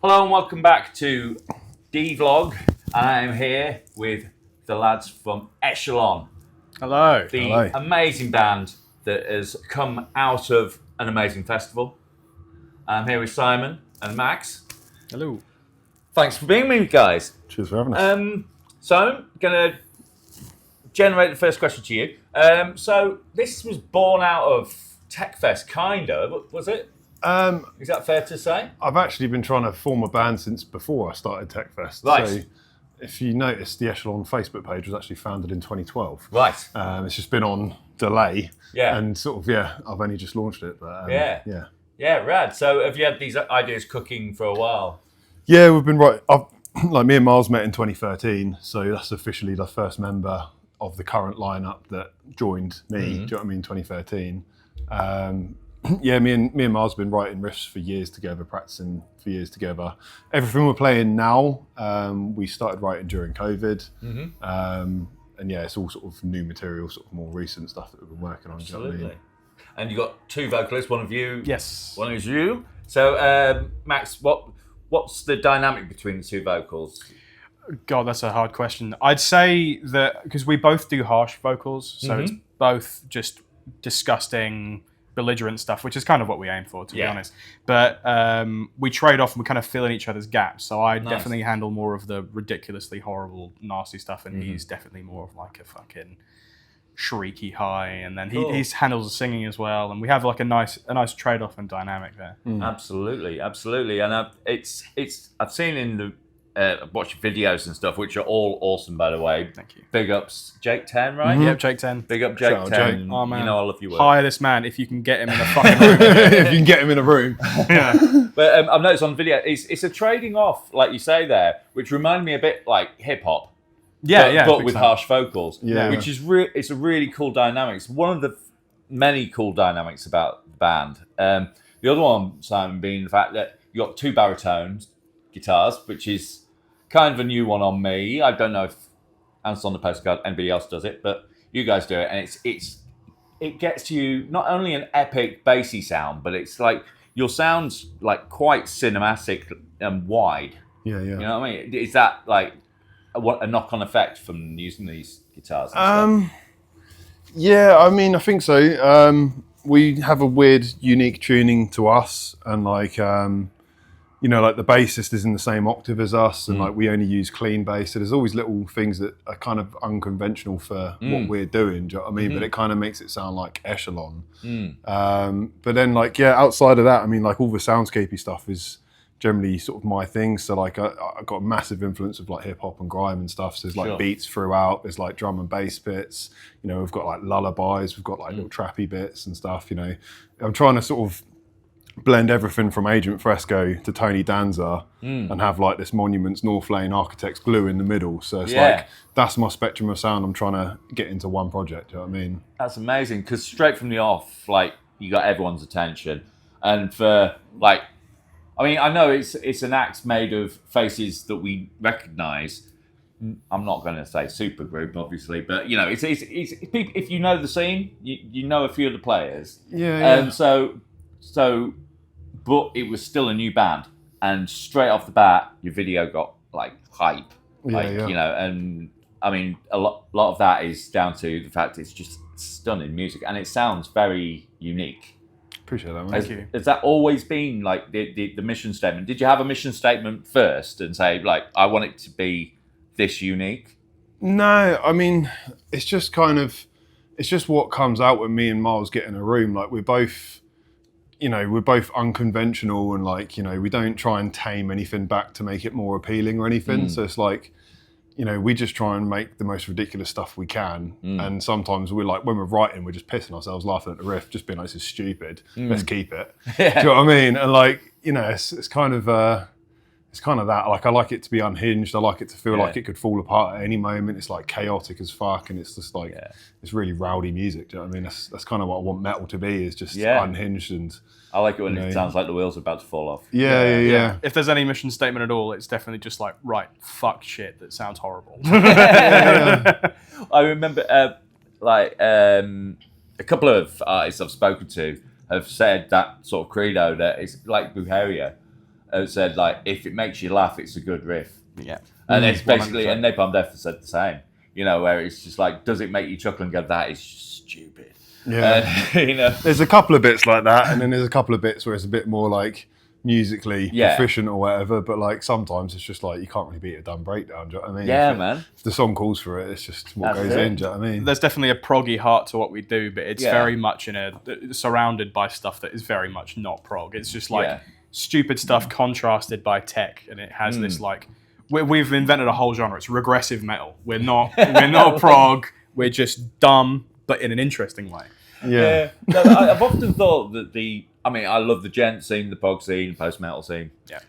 Hello and welcome back to Devlog. I'm here with the lads from Eschalon. Hello. The Hello. amazing band that has come out of an amazing festival. I'm here with Simon and Max. Hello. Thanks for being with me, guys. Cheers for having us. So, going to generate the first question to you. So, this was born out of TechFest, kind of, was it? Is that fair to say? I've actually been trying to form a band since before I started TechFest. Right. So if you notice, the Echelon Facebook page was actually founded in 2012. Right. It's just been on delay. Yeah. And sort of, I've only just launched it. But Yeah, rad. So have you had these ideas cooking for a while? Yeah, we've been me and Miles met in 2013. So that's officially the first member of the current lineup that joined me. Do you know what I mean? 2013. Me and Miles have been writing riffs for years together, practicing for years together. Everything we're playing now, we started writing during COVID. It's all sort of new material, sort of more recent stuff that we've been working on. Absolutely. Do you know what I mean? And you got two vocalists, one of you. Yes. One is you. So, Max, what's the dynamic between the two vocals? God, that's a hard question. I'd say that because we both do harsh vocals, so it's both just disgusting, belligerent stuff, which is kind of what we aim for, to be honest. But we trade off and we kind of fill in each other's gaps. So I definitely handle more of the ridiculously horrible, nasty stuff, and he's definitely more of like a fucking shrieky high. And then he handles the singing as well, and we have like a nice trade-off and dynamic there. Absolutely. And I've seen in the watch videos and stuff, which are all awesome, by the way. Thank you. Big ups, Jake 10, right? Yep, Jake 10. Big up Jake 10. Oh, man. You know I love your work. Hire this man if you can get him in a fucking room. If you can get him in a room. Yeah. But I've noticed on the video, it's a trading off, like you say there, which reminded me a bit like hip hop. But with harsh vocals. Yeah. Which is it's a really cool dynamic. It's one of the many cool dynamics about the band. The other one, Simon, being the fact that you got two baritones guitars, which is kind of a new one on me. I don't know if Answer on the Postcard anybody else does it, but you guys do it, and it gets you not only an epic bassy sound, but it's like your sound's like quite cinematic and wide. Yeah. You know what I mean? Is that like a knock-on effect from using these guitars? And stuff? Yeah, I mean, I think so. We have a weird, unique tuning to us, and like like the bassist is in the same octave as us, and like we only use clean bass. So there's always little things that are kind of unconventional for what we're doing. Do you know what I mean? But it kind of makes it sound like Echelon. But then outside of that, I mean, like all the soundscapey stuff is generally sort of my thing. So like I got a massive influence of like hip hop and grime and stuff. So there's like beats throughout. There's like drum and bass bits. We've got like lullabies. We've got like little trappy bits and stuff. I'm trying to sort of blend everything from Agent Fresco to Tony Danza and have like this Monuments North Lane Architects glue in the middle. So it's like that's my spectrum of sound I'm trying to get into one project. Do you know what I mean? That's amazing, because straight from the off, like you got everyone's attention, and for like, I mean, I know it's an act made of faces that we recognise. I'm not going to say supergroup, obviously, but it's if you know the scene, you know a few of the players. And so, but it was still a new band, and straight off the bat, your video got like hype, and I mean, a lot of that is down to the fact it's just stunning music, and it sounds very unique. Appreciate that, man. Thank you. Has that always been like the mission statement? Did you have a mission statement first and say like, I want it to be this unique? No, I mean, it's just what comes out when me and Miles get in a room. Like we're both unconventional, and like, we don't try and tame anything back to make it more appealing or anything. So it's like, we just try and make the most ridiculous stuff we can. And sometimes we're like, when we're writing, we're just pissing ourselves laughing at the riff, just being like, this is stupid. Let's keep it. Do you know what I mean? And like, it's kind of that. Like, I like it to be unhinged. I like it to feel like it could fall apart at any moment. It's like chaotic as fuck, and it's just like it's really rowdy music. Do you know what I mean? That's kind of what I want metal to be, is just unhinged. And I like it when it sounds like the wheels are about to fall off. Yeah. If there's any mission statement at all, it's definitely just like, right, fuck shit that sounds horrible. I remember a couple of artists I've spoken to have said that sort of credo, that it's like Buharia. said like, if it makes you laugh, it's a good riff. Yeah. And it's basically, 100%. and Napalm Death has said the same. You know, where it's just like, does it make you chuckle and go, that is stupid? Yeah. You know, There's a couple of bits like that, and then there's a couple of bits where it's a bit more like musically proficient or whatever. But like sometimes it's just like you can't really beat a dumb breakdown. Do you know what I mean? Yeah, man. If the song calls for it, it's just what goes in. Do you know what I mean? There's definitely a proggy heart to what we do, but it's very much surrounded by stuff that is very much not prog. It's just like stupid stuff contrasted by tech, and it has this like we've invented a whole genre. It's regressive metal. We're not prog. We're just dumb, but in an interesting way. Yeah. No, I've often thought that I love the gent scene, the prog scene, post-metal scene. Yeah.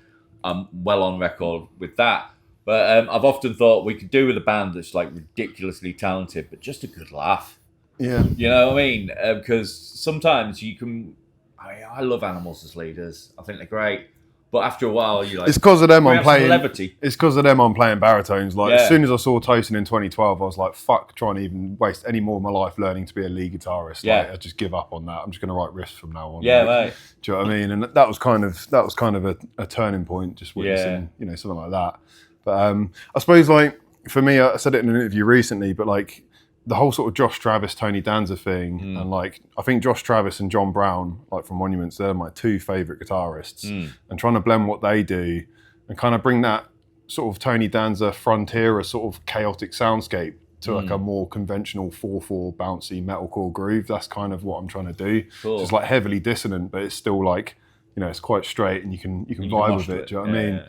I'm well on record with that. But I've often thought we could do with a band that's like ridiculously talented, but just a good laugh. Yeah. You know what I mean? Because sometimes you can... I love Animals as leaders. I think they're great. But after a while, you're like... It's because of them I'm playing... levity. It's because of them I'm playing baritones. Like, as soon as I saw Tosin in 2012, I was like, fuck trying to even waste any more of my life learning to be a lead guitarist. Yeah. Like, I just give up on that. I'm just going to write riffs from now on. Yeah, like, right. Do you know what I mean? And that was kind of a turning point, just witnessing, something like that. But I suppose, like, for me, I said it in an interview recently, but like, the whole sort of Josh Travis, Tony Danza thing, and like, I think Josh Travis and John Brown, like from Monuments, they're my two favourite guitarists. And trying to blend what they do and kind of bring that sort of Tony Danza frontier, a sort of chaotic soundscape to like a more conventional 4/4 bouncy metalcore groove. That's kind of what I'm trying to do. Cool. It's like heavily dissonant, but it's still like, it's quite straight and you can vibe with it. Do you know what I mean? Yeah.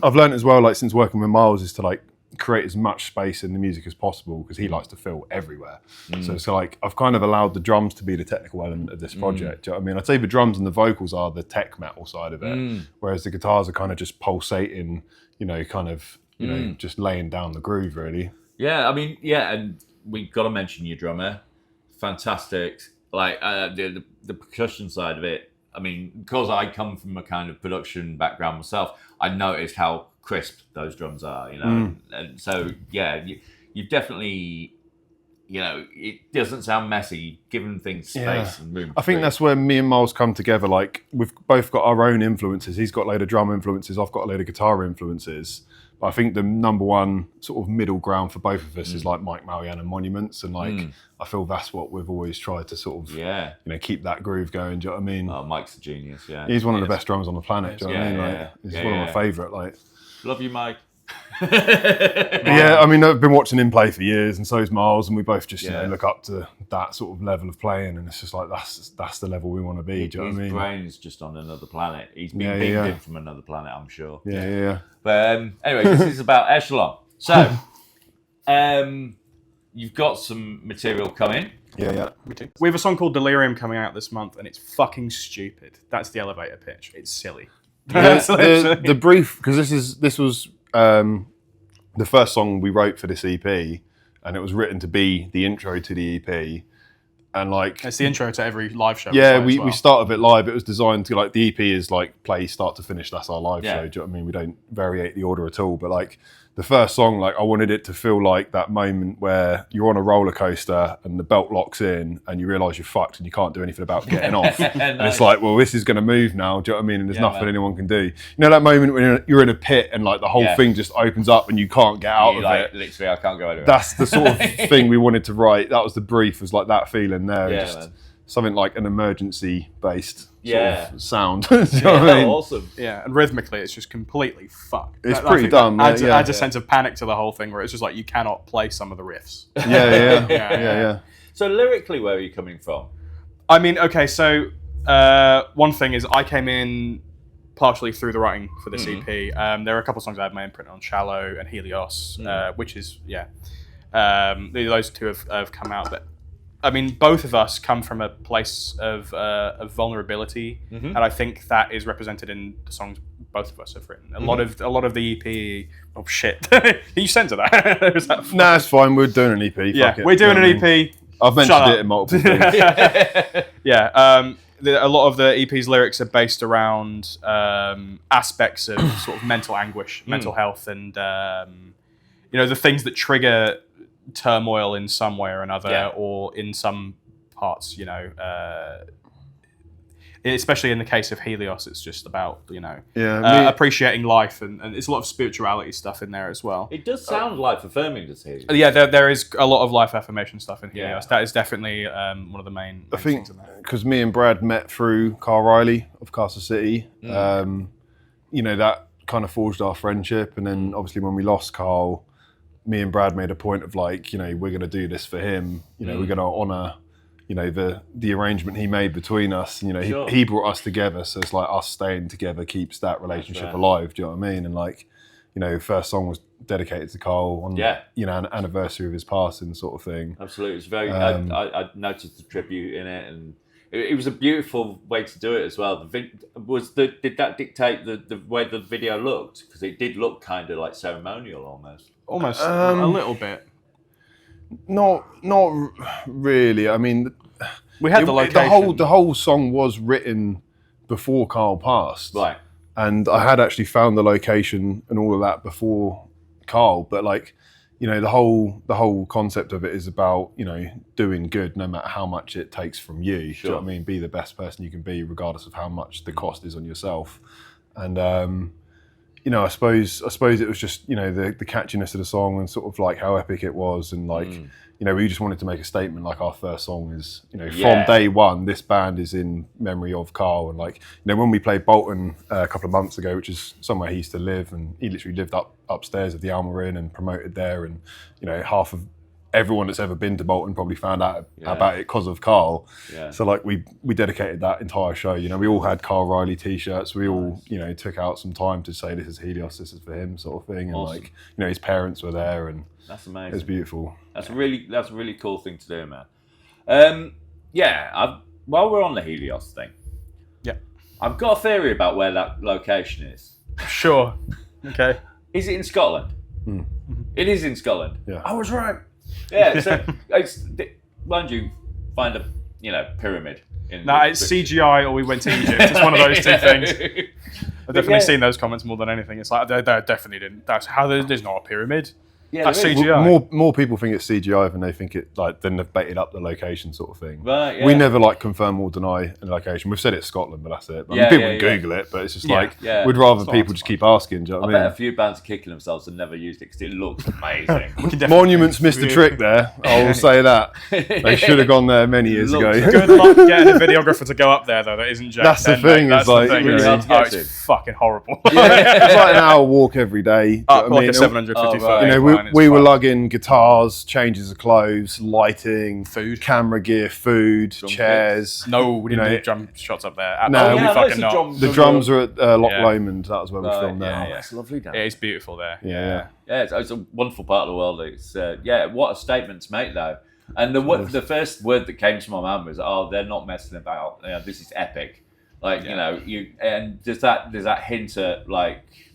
I've learned as well, like since working with Miles, is to like create as much space in the music as possible because he likes to fill everywhere. So it's like I've kind of allowed the drums to be the technical element of this project. Do you know what I mean? I'd say the drums and the vocals are the tech metal side of it, whereas the guitars are kind of just pulsating, just laying down the groove really. Yeah, I mean, and we've got to mention your drummer. Fantastic. Like the percussion side of it. I mean, because I come from a kind of production background myself, I noticed how crisp those drums are, And so, you've definitely, it doesn't sound messy, giving things space and room. I think that's where me and Miles come together. Like, we've both got our own influences. He's got a load of drum influences. I've got a load of guitar influences. But I think the number one sort of middle ground for both of us is like Mike Marianne and Monuments. And like, I feel that's what we've always tried to sort of, keep that groove going. Do you know what I mean? Oh, Mike's a genius, He's one of the best drummers on the planet. Do you know what I mean? Like, he's one of my favourite. Like, love you, Mike. I mean, I've been watching him play for years, and so is Miles, and we both just look up to that sort of level of playing, and it's just like that's the level we want to be. Do you know what I mean? His brain's just on another planet. He's been beamed in from another planet, I'm sure. Yeah. But anyway, this is about Echelon. So, you've got some material coming. Yeah. We have a song called Delirium coming out this month, and it's fucking stupid. That's the elevator pitch. It's silly. The brief, because this was the first song we wrote for this EP, and it was written to be the intro to the EP, and like it's the intro to every live show. Yeah, we started it live. It was designed to like the EP is like play start to finish. That's our live show. Do you know what I mean? We don't variate the order at all. But like the first song, like I wanted it to feel like that moment where you're on a roller coaster and the belt locks in and you realise you're fucked and you can't do anything about getting off. And it's like, well, this is going to move now. Do you know what I mean? And there's nothing anyone can do. You know that moment when you're in a pit and like the whole thing just opens up and you can't get out of it. Literally, I can't go anywhere. That's the sort of thing we wanted to write. That was the brief. Was like that feeling there. Yeah, just something like an emergency-based sort of sound. Awesome. Yeah, and rhythmically, it's just completely fucked. It's pretty dumb. Adds a sense of panic to the whole thing, where it's just like you cannot play some of the riffs. Yeah. So lyrically, where are you coming from? I mean, okay, so one thing is I came in partially through the writing for this EP. There are a couple of songs I had my imprint on, Shallow and Helios, which is, those two have come out. But I mean, both of us come from a place of vulnerability, and I think that is represented in the songs both of us have written. A lot of the EP. Oh shit! You sent to that? Nah, it's fine. We're doing an EP. Yeah, we're doing an EP. I've mentioned it in multiple things. A lot of the EP's lyrics are based around aspects of sort of mental anguish, mental health, and the things that trigger turmoil in some way or another, or in some parts, especially in the case of Helios, it's just about appreciating life, and it's a lot of spirituality stuff in there as well. It does sound life affirming to see. Yeah, there is a lot of life affirmation stuff in Helios. That is definitely one of the main things in there. Because me and Brad met through Carl Riley of Castle City. That kind of forged our friendship, and then obviously when we lost Carl, me and Brad made a point of we're going to do this for him. We're going to honour, the arrangement he made between us. He brought us together, so it's like us staying together keeps that relationship alive. Do you know what I mean? And first song was dedicated to Carl on an anniversary of his passing, sort of thing. Absolutely, it's very. I noticed the tribute in it, and it was a beautiful way to do it as well. Did that dictate the way the video looked? Because it did look kind of like ceremonial almost. Almost a little bit. Not really. I mean, we had the location. The whole song was written before Carl passed, right? And I had actually found the location and all of that before Carl. But the whole concept of it is about doing good no matter how much it takes from you. Sure. Do you know what I mean? Be the best person you can be, regardless of how much the cost is on yourself. And I suppose it was just the catchiness of the song and sort of like how epic it was, and we just wanted to make a statement. Like, our first song is from day one, this band is in memory of Carl. And when we played Bolton a couple of months ago, which is somewhere he used to live, and he literally lived upstairs of the Alma Inn and promoted there, and half of everyone that's ever been to Bolton probably found out about it because of Carl. Yeah. So we dedicated that entire show. We all had Carl Riley t-shirts. We all took out some time to say this is Helios, this is for him, sort of thing. Awesome. And his parents were there, and that's amazing. It was beautiful. That's a really cool thing to do, man. While we're on the Helios thing, I've got a theory about where that location is. Sure. Okay. Is it in Scotland? It is in Scotland. Yeah. I was right. Yeah, so mind you, find a pyramid. It's CGI or we went to Egypt. It's one of those two things. I've definitely seen those comments more than anything. It's like they definitely didn't. That's how there's not a pyramid. Yeah, that's CGI. More people think it's CGI than they think it then they've baited up the location, sort of thing. Right, yeah. We never confirm or deny a location. We've said it's Scotland, but that's it. People can Google it, but it's just we'd rather people just keep asking. Do you know what I mean? bet a few bands are kicking themselves and never used it because it looks amazing. Monuments missed a trick there. I will say that. They should have gone there many years ago. Good luck getting a videographer to go up there though. That isn't Jack. That's the thing. That's the thing. Really hard to get to. It's fucking horrible. It's like an hour walk every day. Up like a 750 foot. We were lugging guitars, changes of clothes, lighting, food, camera gear, food, chairs. No, we didn't do drum shots up there. No, fucking not. The drums are at Loch Lomond. That was where we filmed there. Yeah, it's lovely down there. It is beautiful there. Yeah. It's a wonderful part of the world. It's what a statement to make though. And the first word that came to my mind was, "Oh, they're not messing about. This is epic." And does that hint at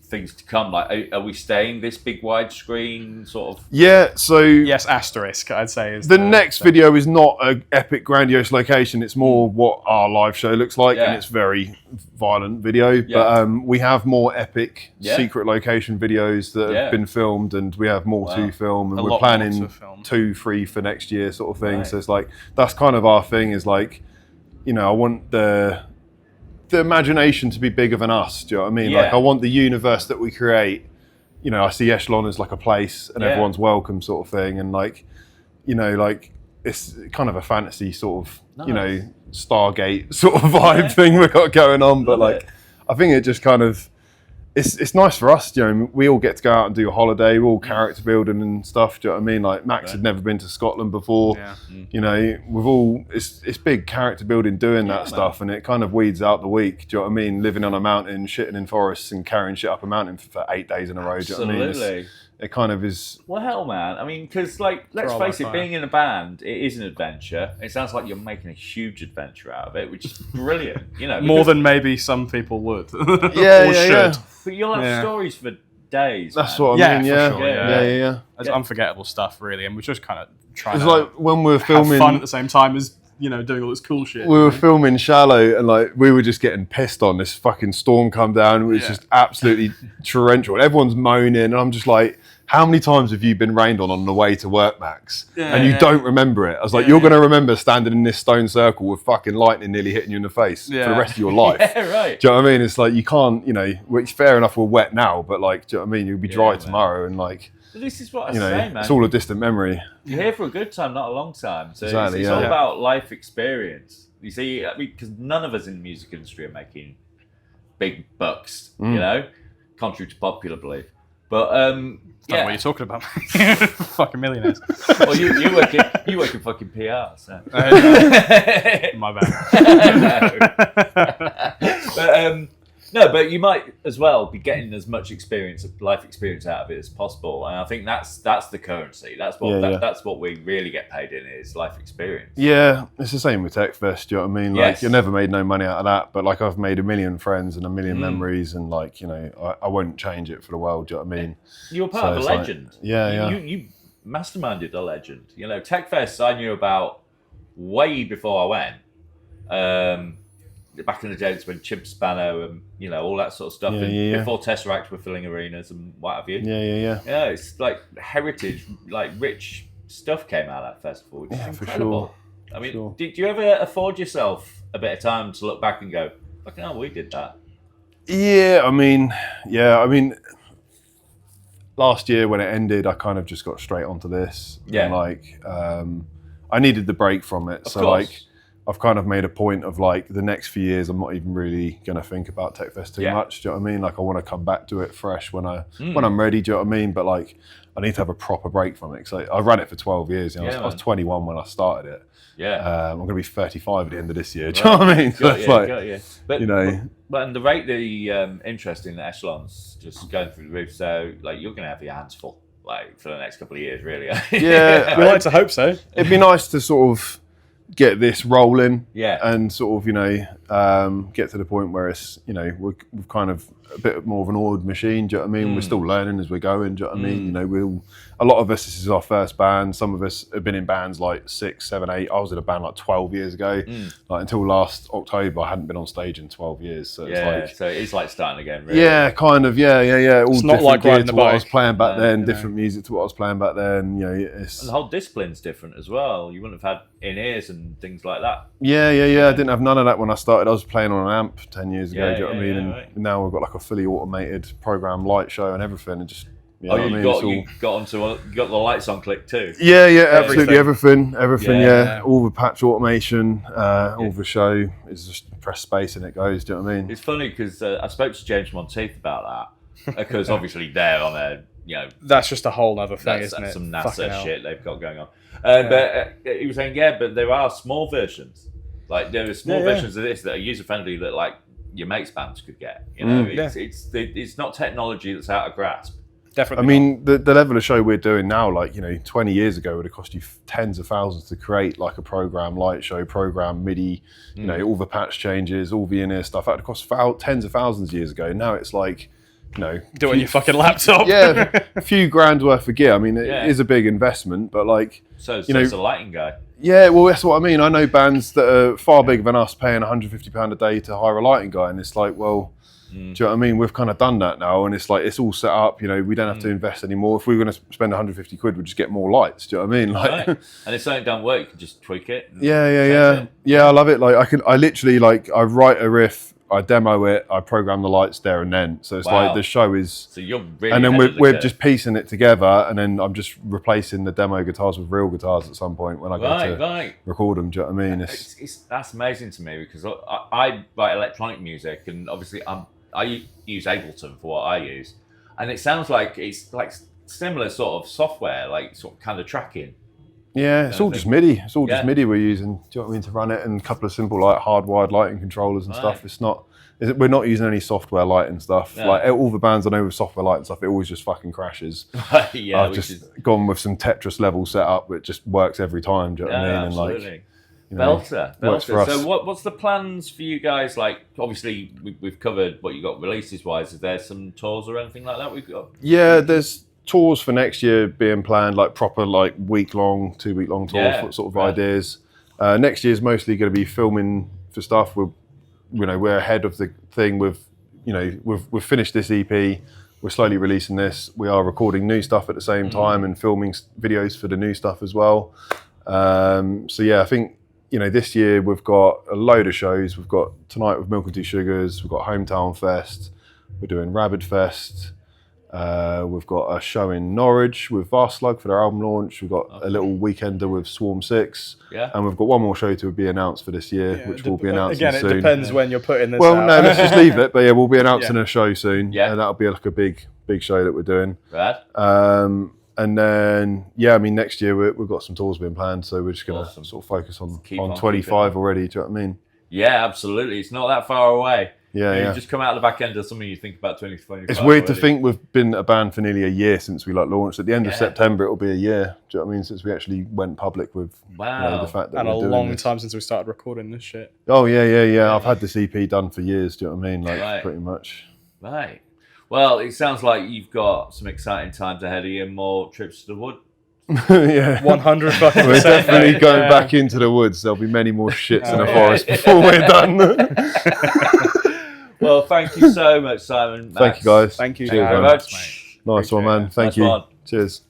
things to come? Are we staying this big widescreen sort of? Yeah, so yes, asterisk, I'd say is the next video is not an epic, grandiose location. It's more what our live show looks like, and it's very violent video. Yeah. But we have more epic secret location videos that have been filmed, and we have more to film, and we're planning 2, 3 for next year, sort of thing. Right. So it's that's kind of our thing. Is I want the imagination to be bigger than us. Do you know what I mean? I want the universe that we create. I see Eschalon as a place and everyone's welcome, sort of thing. And it's kind of a fantasy sort of, Stargate sort of vibe thing we've got going on. But I think it just kind of, it's nice for us. We all get to go out and do a holiday. We're all character building and stuff. Do you know what I mean? Max had never been to Scotland before. Yeah. We've all it's big character building doing that stuff, and it kind of weeds out the week. Do you know what I mean? Living on a mountain, shitting in forests, and carrying shit up a mountain for 8 days in a row. Do you know what I mean? It kind of is. Well, hell, man. I mean, because let's face it, being in a band, it is an adventure. It sounds like you're making a huge adventure out of it, which is brilliant. More than maybe some people would. Yeah. But you'll have stories for days. That's what I mean. Yeah. Sure, yeah. It's unforgettable stuff, really, and we're just kind of trying. It's like when we were filming, have fun at the same time as doing all this cool shit. We were filming Shallow, and we were just getting pissed on this fucking storm come down. It was just absolutely torrential. And everyone's moaning, and I'm just how many times have you been rained on the way to work, Max? Yeah, and you yeah. don't remember it. I was like, you're going to remember standing in this stone circle with fucking lightning nearly hitting you in the face for the rest of your life. Yeah, right. Do you know what I mean? It's like, you can't, it's fair enough we're wet now, but like, do you know what I mean? You'll be dry tomorrow, and like, this is what I say, man. it's all a distant memory. You're here for a good time, not a long time. So Exactly, it's all about life experience. You see, because none of us in the music industry are making big bucks, contrary to popular belief. But Don't know what you're talking about. Fucking millionaires. Well, you work in fucking PR, so My bad. But you might as well be getting as much life experience out of it as possible, and I think that's the currency. That's what that's what we really get paid in, is life experience. Yeah, it's the same with TechFest. Do you know what I mean? Like, Yes. you never made no money out of that, but like, I've made a million friends and a million memories, and like, I won't change it for the world. Do you know what I mean? You're part of a it's like- legend. yeah. You masterminded a legend. TechFest I knew about way before I went. Back in the days when Chimp Spano and all that sort of stuff, before Tesseract were filling arenas and what have you. Yeah. Yeah, it's like heritage, like rich stuff came out of that festival, which is incredible. For sure. I mean, did you ever afford yourself a bit of time to look back and go, fucking hell, we did that? Yeah, I mean, last year when it ended, I kind of just got straight onto this. Yeah. And like, I needed the break from it. Of So course. like, I've kind of made a point of like, the next few years, I'm not even really going to think about TechFest too much. Do you know what I mean? Like, I want to come back to it fresh when I'm ready. Do you know what I mean? But like, I need to have a proper break from it. So I ran it for 12 years. I was 21 when I started it. Yeah. I'm going to be 35 at the end of this year. Do you know what I mean? So it's like, But, but and the rate the interest in the echelons just going through the roof. So like, you're going to have your hands full like for the next couple of years, really. Yeah, We like to hope so. it'd be nice to sort of get this rolling, Yeah. and sort of get to the point where it's we're kind of a bit more of an oiled machine. Do you know what I mean? We're still learning as we're going. Do you know what I mean? A lot of us, this is our first band. Some of us have been in bands like 6, 7, 8. I was in a band like 12 years ago. Like, until last October, I hadn't been on stage in 12 years. So it's like, so it's like starting again, really. yeah, kind of, yeah. All It's not different like gear riding to the what I bike. was playing back then, you know. different music to what I was playing back then. It's And the whole discipline's different as well. You wouldn't have had in-ears and things like that. Yeah. I didn't have none of that when I started. I was playing on an amp 10 years ago. Yeah, do you know what I mean? yeah, And right. now we've got like a fully automated program light show and everything, and just You know what I mean? It's you got the lights on click too. Yeah, absolutely everything. Yeah. All the patch automation, all the show is just press space and it goes. Do you know what I mean? It's funny because I spoke to James Monteith about that because obviously they're on a That's just a whole other thing, that's isn't it? some Fucking NASA hell. shit they've got going on. But he was saying, but there are small versions. Like there are small versions of this that are user friendly that like your mates' bands could get. It's not technology that's out of grasp. Definitely. I mean, the level of show we're doing now, like 20 years ago, would have cost you tens of thousands to create like a program light show, program MIDI, all the patch changes, all the in-ear stuff. That would have cost tens of thousands years ago. Now it's like, do it on your fucking laptop. Yeah, a few grand worth of gear. I mean, it Yeah. is a big investment, but like, So it's a lighting guy. yeah, well, that's what I mean. I know bands that are far bigger than us paying £150 a day to hire a lighting guy, and it's like, well, do you know what I mean? We've kind of done that now, and it's like, it's all set up. We don't have to invest anymore. If we were going to spend 150 quid, we'd just get more lights. Do you know what I mean? Like, Right. And if something don't work, you can just tweak it. and yeah. change it. Yeah, I love it. Like, I literally, like, I write a riff, I demo it, I program the lights there and then. So it's Wow. like the show is, So you're really and then ahead of the we're curve. just piecing it together, and then I'm just replacing the demo guitars with real guitars at some point when I go to right. record them. Do you know what I mean? That's amazing to me because I write electronic music and obviously I use Ableton for what I use, and it sounds like it's like similar sort of software, like sort of kind of tracking. Yeah, it's I all think- just MIDI. It's all just Yeah. MIDI we're using. Do you know what I mean? To run it, and a couple of simple like hardwired lighting controllers and Right. stuff. It's not. We're not using any software lighting stuff. No. Like all the bands I know with software lighting stuff, it always just fucking crashes. Yeah, I've which just is gone with some Tetris level setup, which just works every time. Do you know what I mean? And absolutely. like, Belter. works for us. So what's the plans for you guys? Like, obviously we've covered what you got releases wise. Is there some tours or anything like that we've got? yeah, there's tours for next year being planned, like proper like 2-week long tours, Yeah, sort of right. ideas. Next year's mostly going to be filming for stuff. We're ahead of the thing with, we've finished this EP. We're we're slowly releasing this. We are recording new stuff at the same time and filming videos for the new stuff as well. So yeah, I think, you know, this year we've got a load of shows. We've got Tonight with Milk and Two Sugars. We've got Hometown Fest. We're doing Rabid Fest. We've got a show in Norwich with Vast Slug for their album launch. We've got a little weekender with Swarm 6. Yeah. And we've got one more show to be announced for this year, which we'll be announcing soon. Again, it depends when you're putting this Well, out. no, let's just leave it. But yeah, we'll be announcing a show soon. Yeah. And that'll be like a big show that we're doing. Rad. And then, yeah, I mean, next year we've got some tours being planned. So we're just going to sort of focus on Keep on 25 already. Do you know what I mean? Yeah, absolutely. It's not that far away. Yeah, You just come out the back end of something you think about 2025. It's weird to think we've been a band for nearly a year since we launched. At the end of September, it'll be a year. Do you know what I mean? Since we actually went public with you know, the fact that and we're a doing long this. time since we started recording this shit. Oh yeah. I've had this EP done for years. Do you know what I mean? Like pretty much. Right. Well, it sounds like you've got some exciting times ahead of you and more trips to the wood. Yeah. 100%. We're definitely going back into the woods. There'll be many more shits in the forest before we're done. Well, thank you so much, Simon. Max. Thank you, guys. Thank you Cheers, very man. much, mate. Nice one, man. Thank Nice you. one. Cheers.